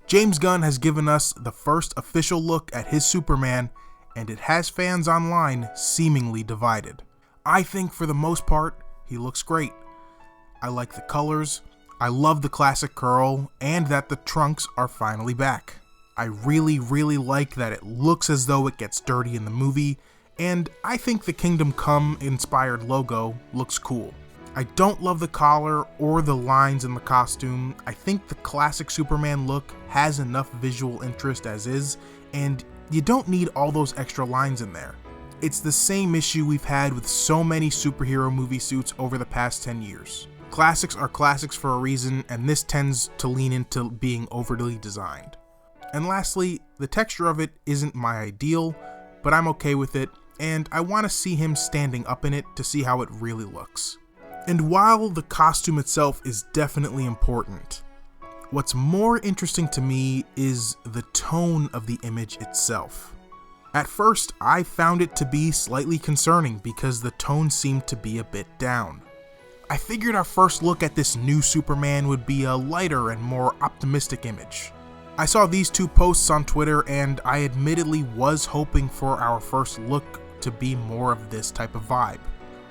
James Gunn has given us the first official look at his Superman, and it has fans online seemingly divided. I think for the most part, he looks great. I like the colors, I love the classic curl, and that the trunks are finally back. I really like that it looks as though it gets dirty in the movie, and I think the Kingdom Come inspired logo looks cool. I don't love the collar or the lines in the costume. I think the classic Superman look has enough visual interest as is, and you don't need all those extra lines in there. It's the same issue we've had with so many superhero movie suits over the past 10 years. Classics are classics for a reason, and this tends to lean into being overly designed. And lastly, the texture of it isn't my ideal, but I'm okay with it, and I want to see him standing up in it to see how it really looks. And while the costume itself is definitely important, what's more interesting to me is the tone of the image itself. At first, I found it to be slightly concerning because the tone seemed to be a bit down. I figured our first look at this new Superman would be a lighter and more optimistic image. I saw these two posts on Twitter, and I admittedly was hoping for our first look to be more of this type of vibe.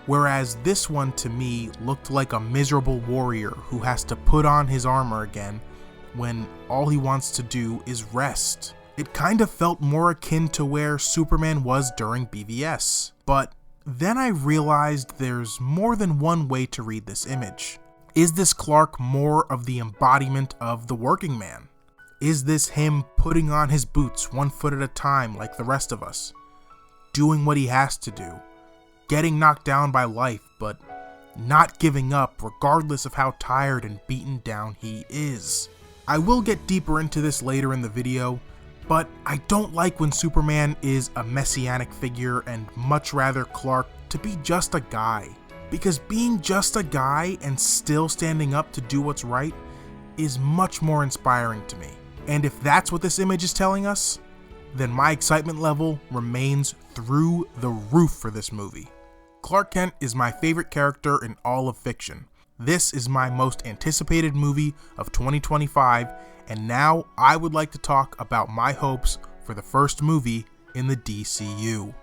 Whereas this one to me looked like a miserable warrior who has to put on his armor again when all he wants to do is rest. It kind of felt more akin to where Superman was during BVS. But then I realized there's more than one way to read this image. Is this Clark more of the embodiment of the working man? Is this him putting on his boots 1 foot at a time like the rest of us? Doing what he has to do? Getting knocked down by life, but not giving up regardless of how tired and beaten down he is. I will get deeper into this later in the video, but I don't like when Superman is a messianic figure and much rather Clark to be just a guy. Because being just a guy and still standing up to do what's right is much more inspiring to me. And if that's what this image is telling us, then my excitement level remains through the roof for this movie. Clark Kent is my favorite character in all of fiction. This is my most anticipated movie of 2025, and now I would like to talk about my hopes for the first movie in the DCU.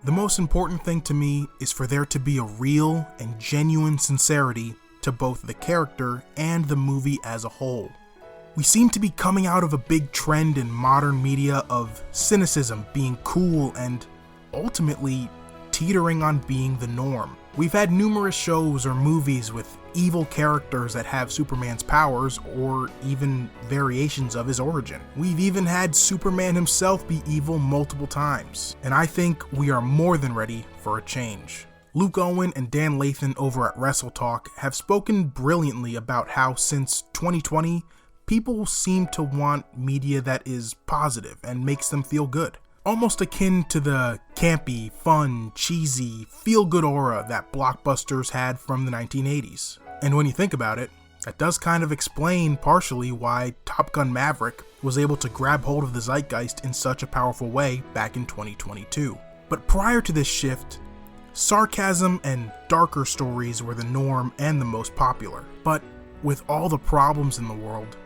The most important thing to me is for there to be a real and genuine sincerity to both the character and the movie as a whole. We seem to be coming out of a big trend in modern media of cynicism being cool and ultimately teetering on being the norm. We've had numerous shows or movies with evil characters that have Superman's powers or even variations of his origin. We've even had Superman himself be evil multiple times, and I think we are more than ready for a change. Luke Owen and Dan Lathan over at Wrestle Talk have spoken brilliantly about how since 2020, people seem to want media that is positive and makes them feel good. Almost akin to the campy, fun, cheesy, feel-good aura that blockbusters had from the 1980s. And when you think about it, that does kind of explain partially why Top Gun Maverick was able to grab hold of the zeitgeist in such a powerful way back in 2022. But prior to this shift, sarcasm and darker stories were the norm and the most popular. But with all the problems in the world,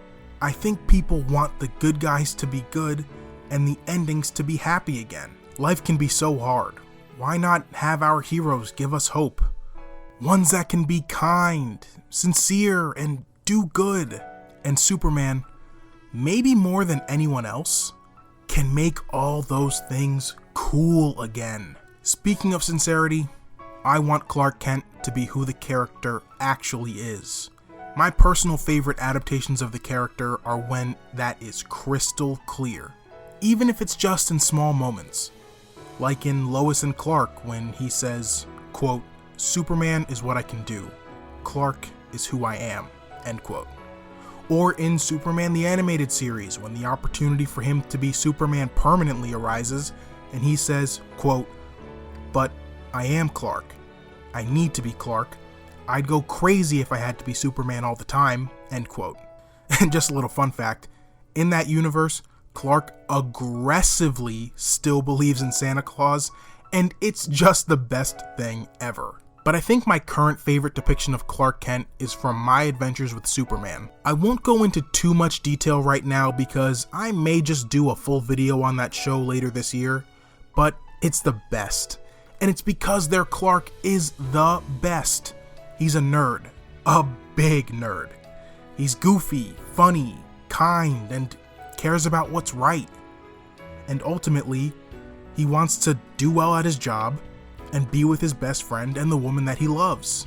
I think people want the good guys to be good and the endings to be happy again. Life can be so hard. Why not have our heroes give us hope? Ones that can be kind, sincere, and do good. And Superman, maybe more than anyone else, can make all those things cool again. Speaking of sincerity, I want Clark Kent to be who the character actually is. My personal favorite adaptations of the character are when that is crystal clear, even if it's just in small moments. Like in Lois and Clark when he says, quote, "Superman is what I can do. Clark is who I am," end quote. Or in Superman the Animated Series when the opportunity for him to be Superman permanently arises and he says, quote, "But I am Clark. I need to be Clark. I'd go crazy if I had to be Superman all the time," end quote. And just a little fun fact, in that universe, Clark aggressively still believes in Santa Claus, and it's just the best thing ever. But I think my current favorite depiction of Clark Kent is from My Adventures with Superman. I won't go into too much detail right now because I may just do a full video on that show later this year, but it's the best. And it's because their Clark is the best. He's a nerd. A big nerd. He's goofy, funny, kind, and cares about what's right. And ultimately, he wants to do well at his job and be with his best friend and the woman that he loves.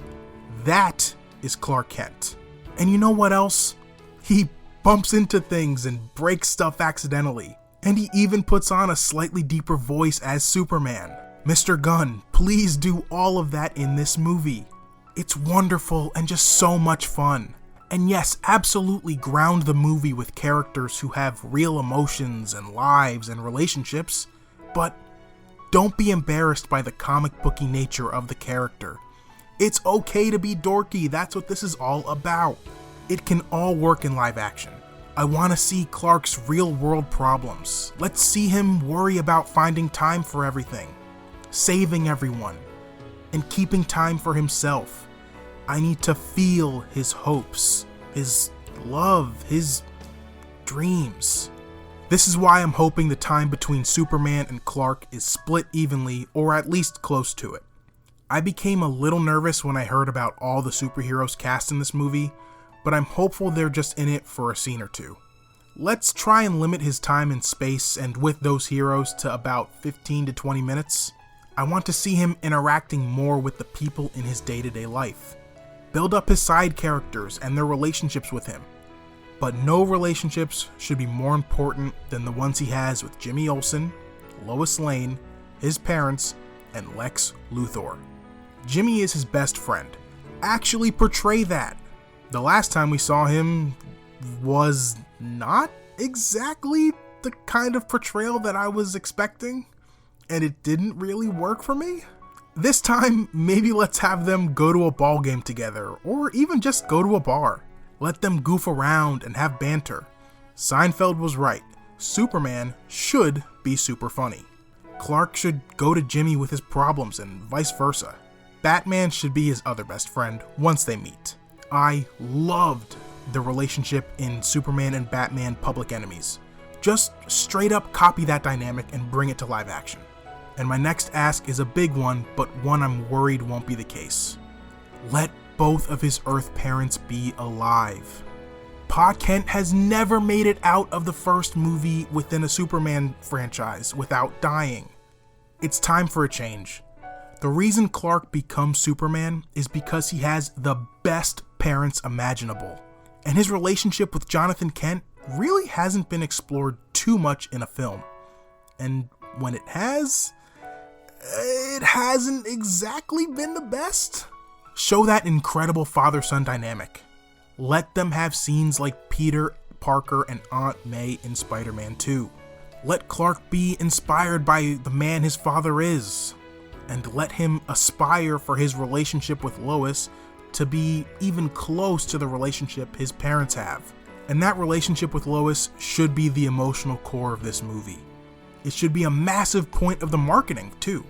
That is Clark Kent. And you know what else? He bumps into things and breaks stuff accidentally. And he even puts on a slightly deeper voice as Superman. Mr. Gunn, please do all of that in this movie. It's wonderful and just so much fun. And yes, absolutely ground the movie with characters who have real emotions and lives and relationships, but don't be embarrassed by the comic booky nature of the character. It's okay to be dorky, that's what this is all about. It can all work in live action. I want to see Clark's real world problems. Let's see him worry about finding time for everything, saving everyone, and keeping time for himself. I need to feel his hopes, his love, his dreams. This is why I'm hoping the time between Superman and Clark is split evenly, or at least close to it. I became a little nervous when I heard about all the superheroes cast in this movie, but I'm hopeful they're just in it for a scene or two. Let's try and limit his time in space and with those heroes to about 15 to 20 minutes. I want to see him interacting more with the people in his day-to-day life. Build up his side characters and their relationships with him. But no relationships should be more important than the ones he has with Jimmy Olsen, Lois Lane, his parents, and Lex Luthor. Jimmy is his best friend. Actually portray that. The last time we saw him was not exactly the kind of portrayal that I was expecting, and it didn't really work for me. This time, maybe let's have them go to a ball game together, or even just go to a bar. Let them goof around and have banter. Seinfeld was right. Superman should be super funny. Clark should go to Jimmy with his problems and vice versa. Batman should be his other best friend once they meet. I loved the relationship in Superman and Batman Public Enemies. Just straight up copy that dynamic and bring it to live action. And my next ask is a big one, but one I'm worried won't be the case. Let both of his Earth parents be alive. Pa Kent has never made it out of the first movie within a Superman franchise without dying. It's time for a change. The reason Clark becomes Superman is because he has the best parents imaginable. And his relationship with Jonathan Kent really hasn't been explored too much in a film. And when it has, it hasn't exactly been the best. Show that incredible father-son dynamic. Let them have scenes like Peter Parker and Aunt May in Spider-Man 2. Let Clark be inspired by the man his father is, and let him aspire for his relationship with Lois to be even close to the relationship his parents have. And that relationship with Lois should be the emotional core of this movie. It should be a massive point of the marketing, too.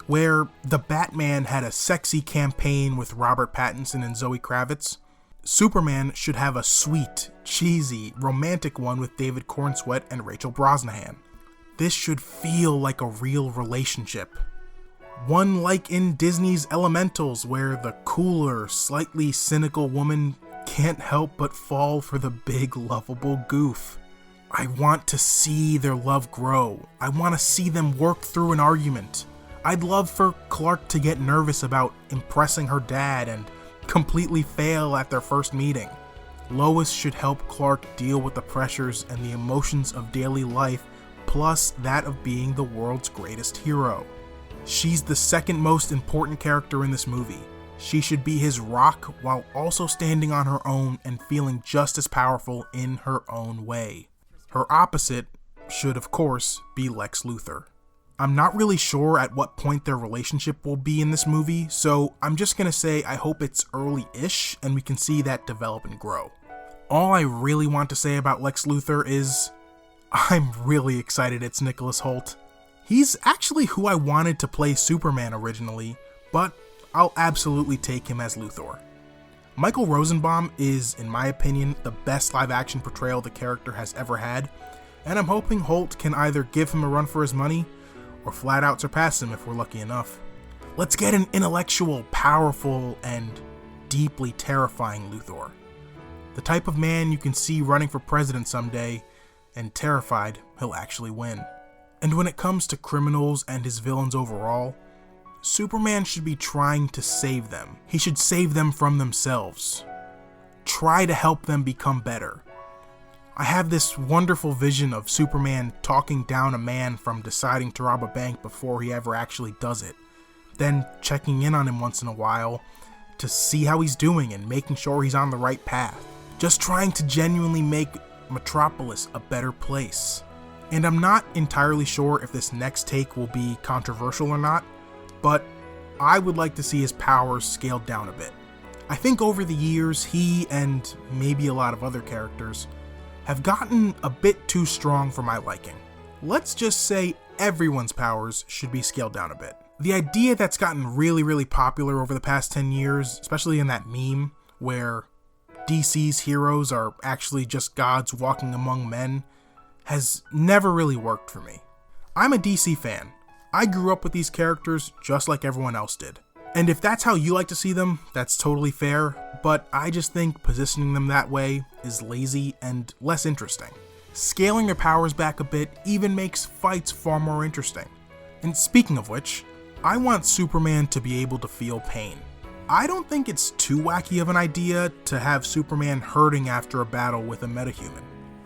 Where the Batman had a sexy campaign with Robert Pattinson and Zoe Kravitz, Superman should have a sweet, cheesy, romantic one with David Corenswet and Rachel Brosnahan. This should feel like a real relationship. One like in Disney's Elementals, where the cooler, slightly cynical woman can't help but fall for the big, lovable goof. I want to see their love grow. I want to see them work through an argument. I'd love for Clark to get nervous about impressing her dad and completely fail at their first meeting. Lois should help Clark deal with the pressures and the emotions of daily life, plus that of being the world's greatest hero. She's the second most important character in this movie. She should be his rock while also standing on her own and feeling just as powerful in her own way. Her opposite should, of course, be Lex Luthor. I'm not really sure at what point their relationship will be in this movie, so I'm just gonna say I hope it's early-ish and we can see that develop and grow. All I really want to say about Lex Luthor is I'm really excited it's Nicholas Hoult. He's actually who I wanted to play Superman originally, but I'll absolutely take him as Luthor. Michael Rosenbaum is, in my opinion, the best live-action portrayal the character has ever had, and I'm hoping Holt can either give him a run for his money, or flat out surpass him if we're lucky enough. Let's get an intellectual, powerful, and deeply terrifying Luthor. The type of man you can see running for president someday, and terrified he'll actually win. And when it comes to criminals and his villains overall, Superman should be trying to save them. He should save them from themselves. Try to help them become better. I have this wonderful vision of Superman talking down a man from deciding to rob a bank before he ever actually does it, then checking in on him once in a while to see how he's doing and making sure he's on the right path. Just trying to genuinely make Metropolis a better place. And I'm not entirely sure if this next take will be controversial or not, but I would like to see his powers scaled down a bit. I think over the years, he and maybe a lot of other characters have gotten a bit too strong for my liking. Let's just say everyone's powers should be scaled down a bit. The idea that's gotten really popular over the past 10 years, especially in that meme where DC's heroes are actually just gods walking among men, has never really worked for me. I'm a DC fan. I grew up with these characters just like everyone else did. And if that's how you like to see them, that's totally fair, but I just think positioning them that way is lazy and less interesting. Scaling their powers back a bit even makes fights far more interesting. And speaking of which, I want Superman to be able to feel pain. I don't think it's too wacky of an idea to have Superman hurting after a battle with a metahuman.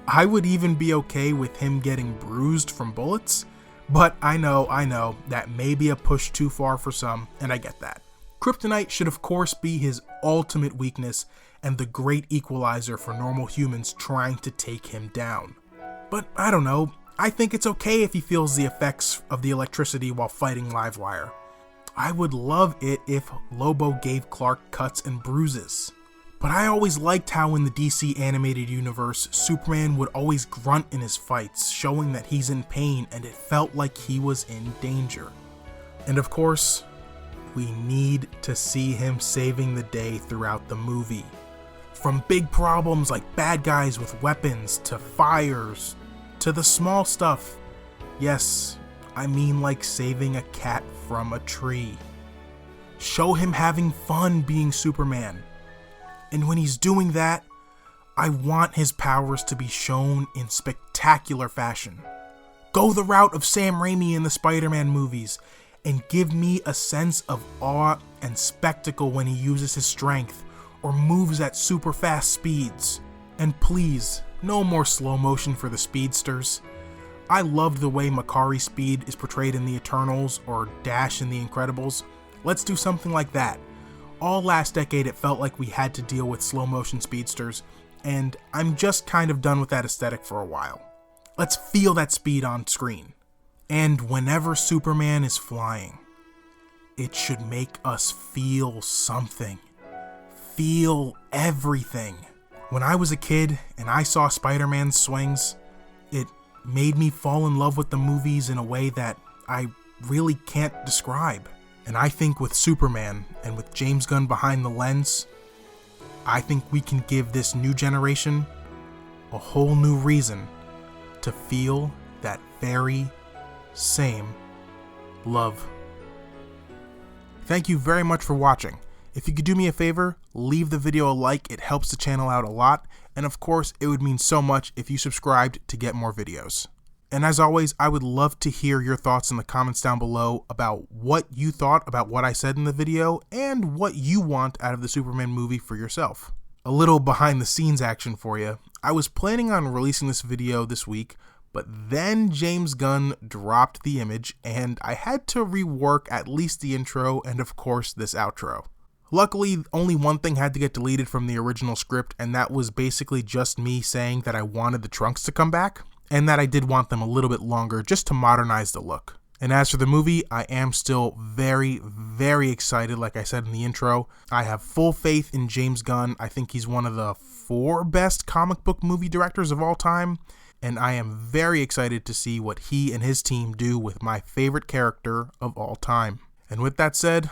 I would even be okay with him getting bruised from bullets, but I know, that may be a push too far for some, and I get that. Kryptonite should of course be his ultimate weakness and the great equalizer for normal humans trying to take him down. But I don't know, I think it's okay if he feels the effects of the electricity while fighting Livewire. I would love it if Lobo gave Clark cuts and bruises. But I always liked how in the DC animated universe, Superman would always grunt in his fights, showing that he's in pain and it felt like he was in danger. And of course, we need to see him saving the day throughout the movie. From big problems like bad guys with weapons, to fires, to the small stuff. Yes, I mean like saving a cat from a tree. Show him having fun being Superman. And when he's doing that, I want his powers to be shown in spectacular fashion. Go the route of Sam Raimi in the Spider-Man movies and give me a sense of awe and spectacle when he uses his strength or moves at super fast speeds. And please, no more slow motion for the speedsters. I loved the way Makari's speed is portrayed in the Eternals or Dash in the Incredibles. Let's do something like that. All last decade it felt like we had to deal with slow motion speedsters, and I'm just kind of done with that aesthetic for a while. Let's feel that speed on screen. And whenever Superman is flying, it should make us feel something. Feel everything. When I was a kid and I saw Spider-Man's swings, it made me fall in love with the movies in a way that I really can't describe. And I think with Superman, and with James Gunn behind the lens, I think we can give this new generation a whole new reason to feel that very same love. Thank you very much for watching. If you could do me a favor, leave the video a like, it helps the channel out a lot, and of course, it would mean so much if you subscribed to get more videos. And as always, I would love to hear your thoughts in the comments down below about what you thought about what I said in the video and what you want out of the Superman movie for yourself. A little behind the scenes action for you. I was planning on releasing this video this week, but then James Gunn dropped the image and I had to rework at least the intro and of course this outro. Luckily, only one thing had to get deleted from the original script, and that was basically just me saying that I wanted the trunks to come back, and that I did want them a little bit longer just to modernize the look. And as for the movie, I am still very, very excited, like I said in the intro. I have full faith in James Gunn. I think he's one of the 4 best comic book movie directors of all time, and I am very excited to see what he and his team do with my favorite character of all time. And with that said,